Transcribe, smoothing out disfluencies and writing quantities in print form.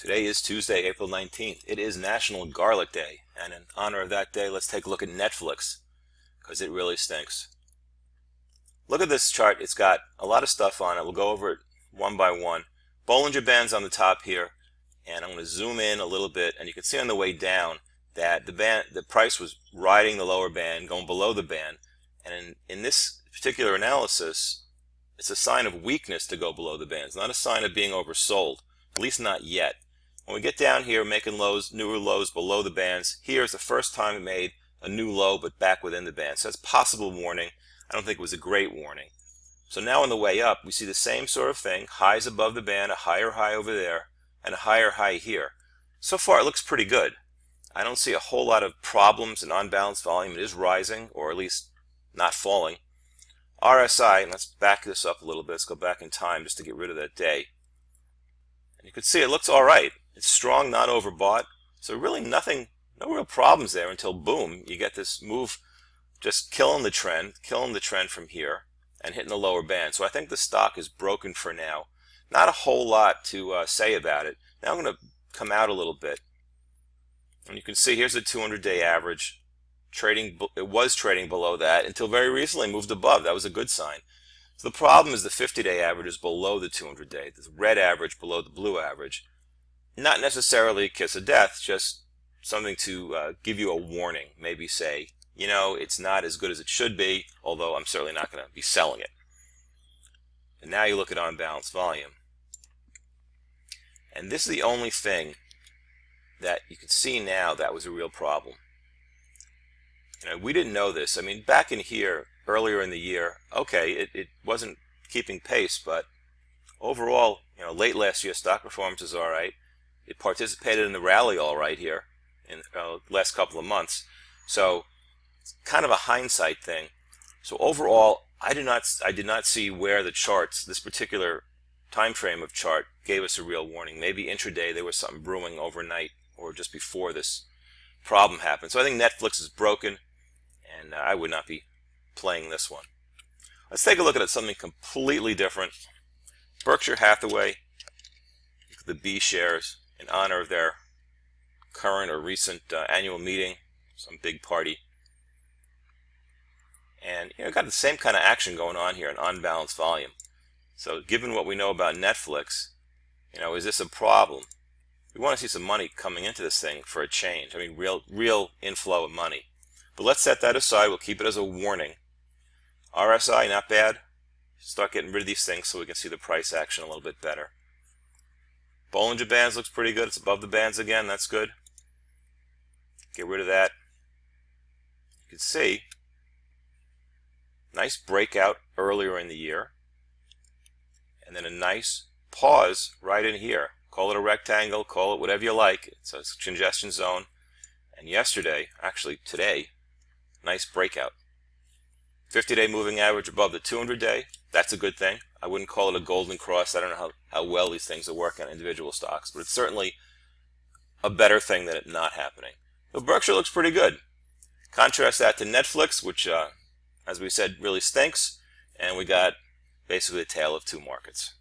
Today is Tuesday, April 19th. It is National Garlic Day, and in honor of that day, let's take a look at Netflix, because it really stinks. Look at this chart. It's got a lot of stuff on it. We'll go over it one by one. Bollinger Bands on the top here, and I'm going to zoom in a little bit, and you can see on the way down that the price was riding the lower band, going below the band, and in this particular analysis, it's a sign of weakness to go below the band. It's not a sign of being oversold, at least not yet. When we get down here making lows, newer lows below the bands, here is the first time it made a new low but back within the band. So that's possible warning. I don't think it was a great warning. So now on the way up, we see the same sort of thing, highs above the band, a higher high over there, and a higher high here. So far it looks pretty good. I don't see a whole lot of problems in unbalanced volume. It is rising, or at least not falling. RSI, and let's back this up a little bit. Let's go back in time just to get rid of that day. And you can see it looks all right. It's strong, not overbought. So really no real problems there until boom, you get this move just killing the trend from here and hitting the lower band. So I think the stock is broken for now. Not a whole lot to say about it. Now I'm going to come out a little bit. And you can see here's the 200-day average. It was trading below that until very recently moved above. That was a good sign. So the problem is the 50-day average is below the 200-day. The red average below the blue average. Not necessarily a kiss of death, just something to give you a warning. Maybe say, you know, it's not as good as it should be, although I'm certainly not going to be selling it. And now you look at unbalanced volume. And this is the only thing that you can see now that was a real problem. You know, we didn't know this. I mean, back in here, earlier in the year, okay, it wasn't keeping pace, but overall, you know, late last year, stock performance is all right. It participated in the rally all right here in the last couple of months. So it's kind of a hindsight thing. So overall, I did not see where the charts, this particular time frame of chart, gave us a real warning. Maybe intraday there was something brewing overnight or just before this problem happened. So I think Netflix is broken, and I would not be playing this one. Let's take a look at something completely different. Berkshire Hathaway, the B shares, in honor of their current or recent annual meeting, some big party. And you know, got the same kind of action going on here in unbalanced volume. So given what we know about Netflix, you know, is this a problem? We want to see some money coming into this thing for a change. I mean, real inflow of money. But let's set that aside. We'll keep it as a warning. RSI, not bad. Start getting rid of these things so we can see the price action a little bit better. Bollinger Bands looks pretty good. It's above the bands again. That's good. Get rid of that. You can see nice breakout earlier in the year, and then a nice pause right in here. Call it a rectangle, call it whatever you like. It's a congestion zone. And yesterday, actually today, nice breakout. 50-day moving average above the 200-day. That's a good thing. I wouldn't call it a golden cross. I don't know how well these things are working on individual stocks, but it's certainly a better thing than it not happening. So Berkshire looks pretty good. Contrast that to Netflix, which, as we said, really stinks, and we got basically a tale of two markets.